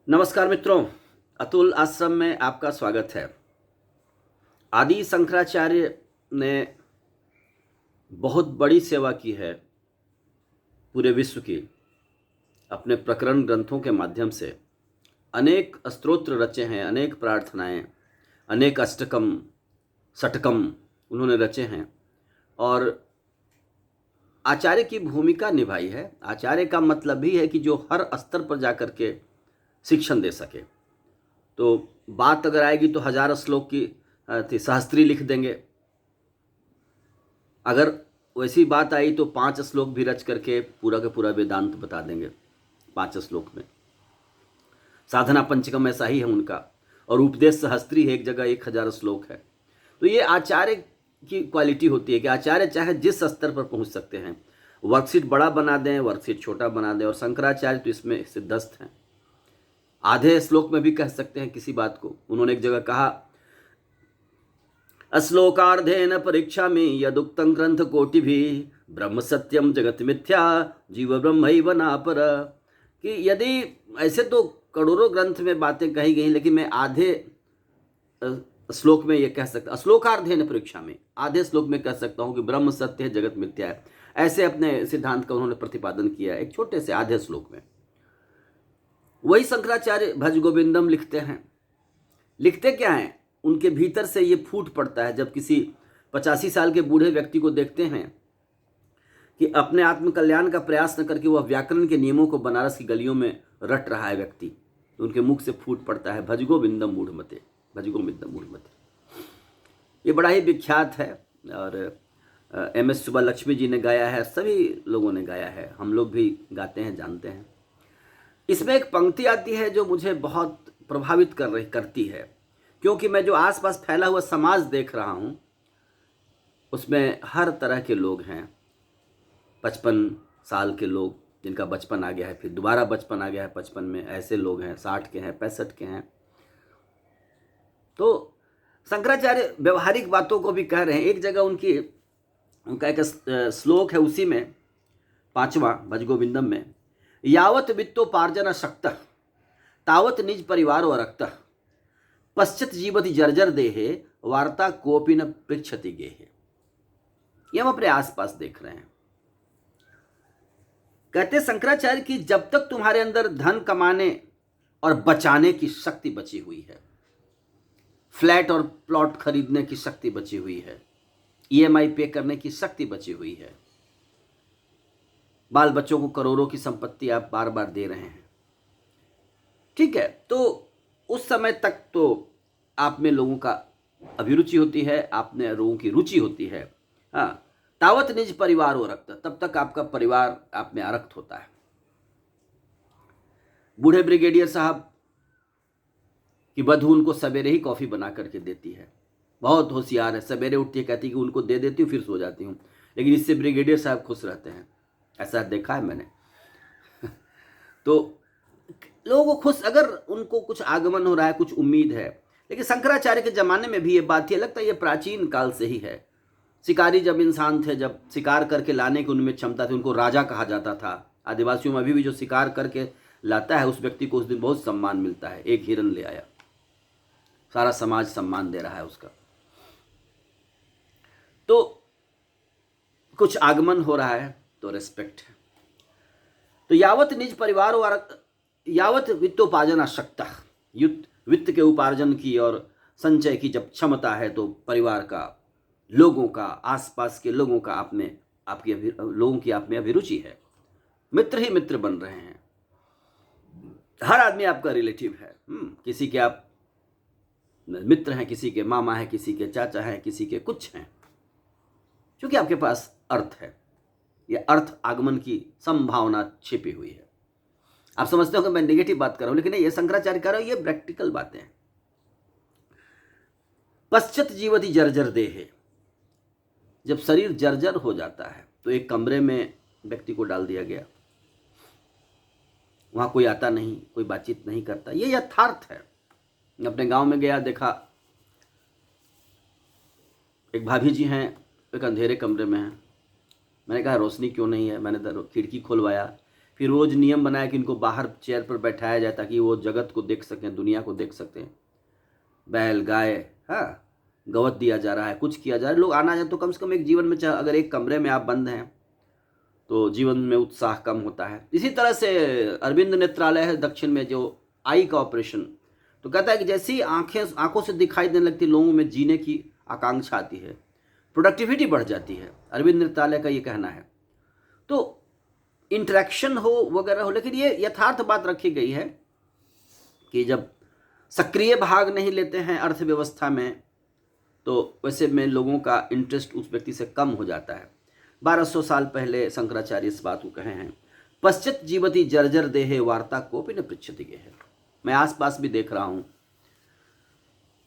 नमस्कार मित्रों, अतुल आश्रम में आपका स्वागत है। आदि शंकराचार्य ने बहुत बड़ी सेवा की है पूरे विश्व की। अपने प्रकरण ग्रंथों के माध्यम से अनेक स्तोत्र रचे हैं, अनेक प्रार्थनाएं, अनेक अष्टकम षटकम उन्होंने रचे हैं और आचार्य की भूमिका निभाई है। आचार्य का मतलब भी है कि जो हर स्तर पर जाकर के शिक्षण दे सके। तो बात अगर आएगी तो 1000 श्लोक की सहस्त्री लिख देंगे। अगर वैसी बात आई तो 5 श्लोक भी रच करके पूरा का पूरा वेदांत बता देंगे 5 श्लोक में। साधना पंचकम ऐसा ही है उनका, और उपदेश सहस्त्री है, एक जगह 1000 श्लोक है। तो ये आचार्य की क्वालिटी होती है कि आचार्य चाहे जिस स्तर पर पहुंच सकते हैं, वर्कशीट बड़ा बना दें, वर्कशीट छोटा बना दें, और शंकराचार्य तो इसमें सिद्धस्त हैं। आधे श्लोक में भी कह सकते हैं किसी बात को। उन्होंने एक जगह कहा, अश्लोकार्धेन परीक्षा में यदुक्तं ग्रंथ कोटि भी ब्रह्म सत्यम जगत मिथ्या जीव ब्रह्मैव नापर। कि यदि ऐसे तो करोड़ों ग्रंथ में बातें कही गई, लेकिन मैं आधे श्लोक में ये कह सकता, अश्लोकार्धेन परीक्षा में आधे श्लोक में कह सकता हूँ कि ब्रह्म सत्य है, जगत मिथ्या है। ऐसे अपने सिद्धांत का उन्होंने प्रतिपादन किया एक छोटे से आधे श्लोक में। वही शंकराचार्य भज गोविंदम लिखते हैं। लिखते क्या हैं? उनके भीतर से ये फूट पड़ता है जब किसी 85 साल के बूढ़े व्यक्ति को देखते हैं कि अपने आत्म कल्याण का प्रयास न करके वह व्याकरण के नियमों को बनारस की गलियों में रट रहा है व्यक्ति, तो उनके मुख से फूट पड़ता है, भज गोविंदम मूढ़मते, भज गोविंदम मूढ़मते। ये बड़ा ही विख्यात है और MS सुब्बालक्ष्मी जी ने गाया है, सभी लोगों ने गाया है, हम लोग भी गाते हैं, जानते हैं। इसमें एक पंक्ति आती है जो मुझे बहुत प्रभावित करती है, क्योंकि मैं जो आसपास फैला हुआ समाज देख रहा हूँ उसमें हर तरह के लोग हैं। 55 साल के लोग जिनका बचपन आ गया है, फिर दोबारा बचपन आ गया है 55 में, ऐसे लोग हैं। 60 के हैं, 65 के हैं। तो शंकराचार्य व्यवहारिक बातों को भी कह रहे हैं। एक जगह उनका एक श्लोक है, उसी में 5वां भज गोविंदम में, यावत वित्तोपार्जन शक्तः तावत निज परिवार व रक्तः पश्चात जीवति जर्जर देहे वार्ता कोपि न पृच्छति गेहे। ये हम अपने आसपास देख रहे हैं। कहते शंकराचार्य की जब तक तुम्हारे अंदर धन कमाने और बचाने की शक्ति बची हुई है, फ्लैट और प्लॉट खरीदने की शक्ति बची हुई है, EMI पे करने की शक्ति बची हुई है, बाल बच्चों को करोड़ों की संपत्ति आप बार बार दे रहे हैं, ठीक है, तो उस समय तक तो आप में लोगों का अभिरुचि होती है, आप में लोगों की रुचि होती है। हाँ, तावत निज परिवार हो रखता, तब तक आपका परिवार आप में आरक्त होता है। बूढ़े ब्रिगेडियर साहब की बधू उनको सवेरे ही कॉफ़ी बना करके देती है, बहुत होशियार है। सवेरे उठती है, कहती है कि उनको दे देती हूँ फिर सो जाती हूँ, लेकिन इससे ब्रिगेडियर साहब खुश रहते हैं, ऐसा देखा है मैंने। तो लोगों को खुश, अगर उनको कुछ आगमन हो रहा है, कुछ उम्मीद है। लेकिन शंकराचार्य के ज़माने में भी ये बात थी, लगता है ये प्राचीन काल से ही है। शिकारी जब इंसान थे, जब शिकार करके लाने की उनमें क्षमता थी, उनको राजा कहा जाता था। आदिवासियों में अभी भी जो शिकार करके लाता है उस व्यक्ति को उस दिन बहुत सम्मान मिलता है। एक हिरन ले आया, सारा समाज सम्मान दे रहा है उसका। तो कुछ आगमन हो रहा है तो रेस्पेक्ट है। तो यावत निज परिवार यावत वित्तोपार्जन शक्ता, वित्त के उपार्जन की और संचय की जब क्षमता है, तो परिवार का, लोगों का, आसपास के लोगों का लोगों की आप में अभिरुचि है। मित्र ही मित्र बन रहे हैं। हर आदमी आपका रिलेटिव है। किसी के आप मित्र हैं, किसी के मामा हैं, किसी के चाचा हैं, किसी के कुछ हैं, क्योंकि आपके पास अर्थ है। यह अर्थ आगमन की संभावना छिपी हुई है। आप समझते हो कि मैं नेगेटिव बात कर रहा हूं, लेकिन ये शंकराचार्य कर रहा हूं, ये प्रैक्टिकल बातें हैं। पश्चात जीवति जर्जर देहे, जब शरीर जर्जर हो जाता है तो एक कमरे में व्यक्ति को डाल दिया गया, वहां कोई आता नहीं, कोई बातचीत नहीं करता। ये यथार्थ है। अपने गांव में गया, देखा एक भाभी जी हैं, एक अंधेरे कमरे में हैं। मैंने कहा रोशनी क्यों नहीं है, मैंने खिड़की खोलवाया, फिर रोज नियम बनाया कि इनको बाहर चेयर पर बैठाया जाए ताकि वो जगत को देख सकें, दुनिया को देख सकें। बैल गाय, हाँ, गवत दिया जा रहा है, कुछ किया जा रहा है, लोग आना जाए तो कम से कम एक जीवन में, चाहे अगर एक कमरे में आप बंद हैं तो जीवन में उत्साह कम होता है। इसी तरह से अरविंद नेत्रालय है दक्षिण में, जो आई का ऑपरेशन, तो कहता है कि जैसी आंखों से दिखाई देने लगती, लोगों में जीने की आकांक्षा आती है, प्रोडक्टिविटी बढ़ जाती है। अरविंद नेत्रालय का ये कहना है। तो इंटरेक्शन हो वगैरह हो, लेकिन ये यथार्थ बात रखी गई है कि जब सक्रिय भाग नहीं लेते हैं अर्थव्यवस्था में तो वैसे में लोगों का इंटरेस्ट उस व्यक्ति से कम हो जाता है। 1200 साल पहले शंकराचार्य इस बात को कहे हैं, पश्चित जीवती जर्जर देहे वार्ता कोपि न पृच्छति गेह। मैं आसपास भी देख रहा हूँ,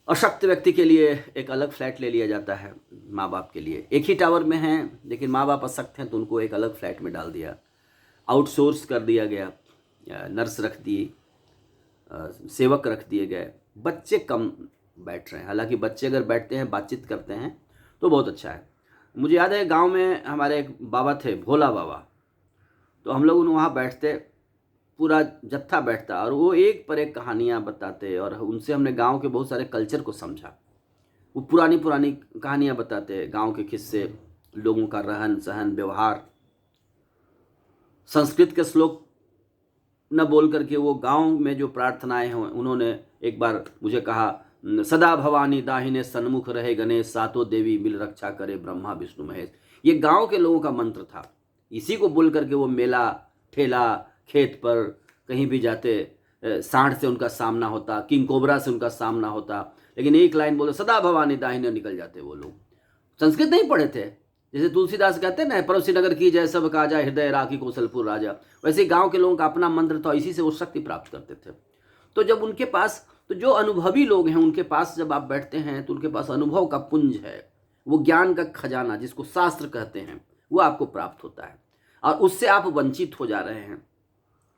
अशक्त व्यक्ति के लिए एक अलग फ्लैट ले लिया जाता है, माँ बाप के लिए एक ही टावर में हैं लेकिन माँ बाप अशक्त हैं तो उनको एक अलग फ्लैट में डाल दिया, आउटसोर्स कर दिया गया, नर्स रख दी, सेवक रख दिए गए। बच्चे कम बैठ रहे हैं, हालांकि बच्चे अगर बैठते हैं, बातचीत करते हैं तो बहुत अच्छा है। मुझे याद है गांव में हमारे एक बाबा थे, भोला बाबा, तो हम लोग वहाँ बैठते, पूरा जत्था बैठता और वो एक पर एक कहानियाँ बताते और उनसे हमने गांव के बहुत सारे कल्चर को समझा। वो पुरानी पुरानी कहानियाँ बताते, गांव के किस्से, लोगों का रहन सहन, व्यवहार। संस्कृत के श्लोक न बोल करके वो गांव में जो प्रार्थनाएं हैं, उन्होंने एक बार मुझे कहा, सदा भवानी दाहिने सन्मुख रहे गणेश, सातों देवी मिल रक्षा करे ब्रह्मा विष्णु महेश। ये गांव के लोगों का मंत्र था। इसी को बोल करके वो मेला ठेला खेत पर कहीं भी जाते, सांड से उनका सामना होता, किंग कोबरा से उनका सामना होता, लेकिन एक लाइन बोले सदा भवानी दाहिने, निकल जाते वो लोग। संस्कृत नहीं पढ़े थे, जैसे तुलसीदास कहते हैं ना, पड़ोसी नगर की जय सब काजा, हृदय राखी कौशलपुर राजा, वैसे गांव के लोगों का अपना मंत्र था, इसी से वो शक्ति प्राप्त करते थे। तो जब उनके पास, तो जो अनुभवी लोग हैं उनके पास जब आप बैठते हैं तो उनके पास अनुभव का पुंज है, वो ज्ञान का खजाना जिसको शास्त्र कहते हैं वो आपको प्राप्त होता है और उससे आप वंचित हो जा रहे हैं।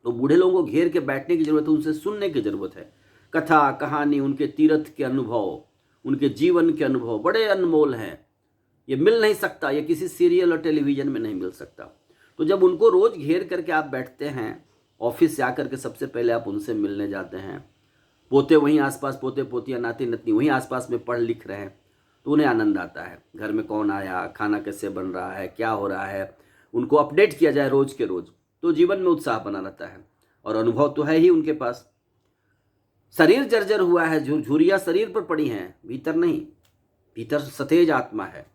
तो बूढ़े लोगों को घेर के बैठने की जरूरत है, उनसे सुनने की जरूरत है। कथा कहानी, उनके तीर्थ के अनुभव, उनके जीवन के अनुभव बड़े अनमोल हैं, ये मिल नहीं सकता, ये किसी सीरियल और टेलीविजन में नहीं मिल सकता। तो जब उनको रोज घेर करके आप बैठते हैं, ऑफिस से आकर के सबसे पहले आप उनसे मिलने जाते हैं, पोते वहीं आसपास, पोते पोतियाँ नाती नतनी वहीं आसपास में पढ़ लिख रहे हैं, तो उन्हें आनंद आता है। घर में कौन आया, खाना कैसे बन रहा है, क्या हो रहा है, उनको अपडेट किया जाए रोज के रोज, तो जीवन में उत्साह बना रहता है। और अनुभव तो है ही उनके पास। शरीर जर्जर हुआ है, झुर्रियाँ शरीर पर पड़ी हैं, भीतर नहीं, भीतर सतेज आत्मा है।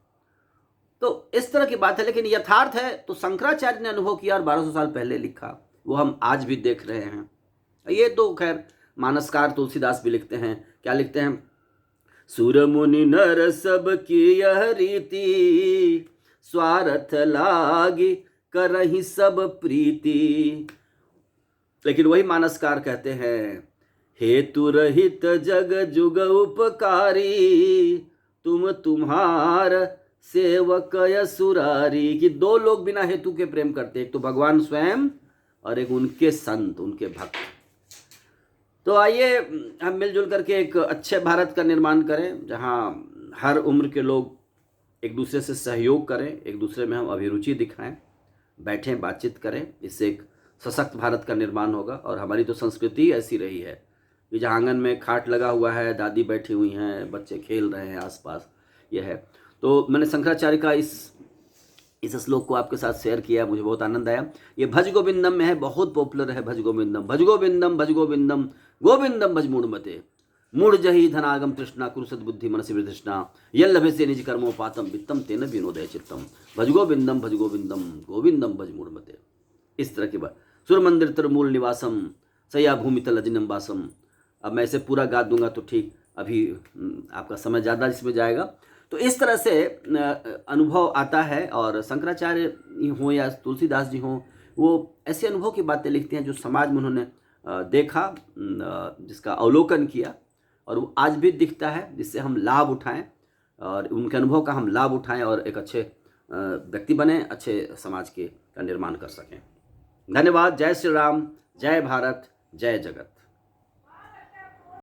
तो इस तरह की बात है, लेकिन यथार्थ है तो शंकराचार्य ने अनुभव किया और 1200 साल पहले लिखा, वो हम आज भी देख रहे हैं। ये तो खैर मानसकार तुलसीदास भी लिखते हैं, क्या लिखते हैं, सुर मुनि नर सब की यह रीति, स्वार्थ लागी करहि सब प्रीति। लेकिन वही मानसकार कहते हैं, हेतु रहित जग जुग उपकारी, तुम तुम्हार सेवक असुरारी। कि दो लोग बिना हेतु के प्रेम करते, एक तो भगवान स्वयं और एक उनके संत, उनके भक्त। तो आइए हम मिलजुल करके एक अच्छे भारत का निर्माण करें, जहां हर उम्र के लोग एक दूसरे से सहयोग करें, एक दूसरे में हम अभिरुचि दिखाएं, बैठें, बातचीत करें। इससे एक सशक्त भारत का निर्माण होगा। और हमारी तो संस्कृति ऐसी रही है कि जहाँ आंगन में खाट लगा हुआ है, दादी बैठी हुई हैं, बच्चे खेल रहे हैं आसपास, यह है। तो मैंने शंकराचार्य का इस श्लोक को आपके साथ शेयर किया, मुझे बहुत आनंद आया। ये भज गोविंदम में है, बहुत पॉपुलर है। भज गोविंदम, भज गोविंदम, भज गोविंदम, गोविंदम भज मूढ़मते, मूढ़ जही धनागम तृष्णा, कुरुसद बुद्धि मनसि वितृष्णा, यल्लभे से निज कर्मोपातम वित्तम तेन विनोदय चित्तम, भज गोविंदम, भज गोविंदम, गोविंदम भज मूढ़मते। इस तरह की बात। सुर मंदिर तर मूल निवासम, सया भूमि तल अजिनम वासम। अब मैं इसे पूरा गा दूंगा तो ठीक, अभी आपका समय ज़्यादा इसमें जाएगा। तो इस तरह से अनुभव आता है। और शंकराचार्य हों या तुलसीदास जी हों, वो ऐसे अनुभव की बातें लिखते हैं जो समाज में उन्होंने देखा, जिसका अवलोकन किया, और वो आज भी दिखता है, जिससे हम लाभ उठाएं और उनके अनुभव का हम लाभ उठाएं और एक अच्छे व्यक्ति बने, अच्छे समाज का निर्माण कर सकें। धन्यवाद। जय श्री राम, जय भारत, जय जगत।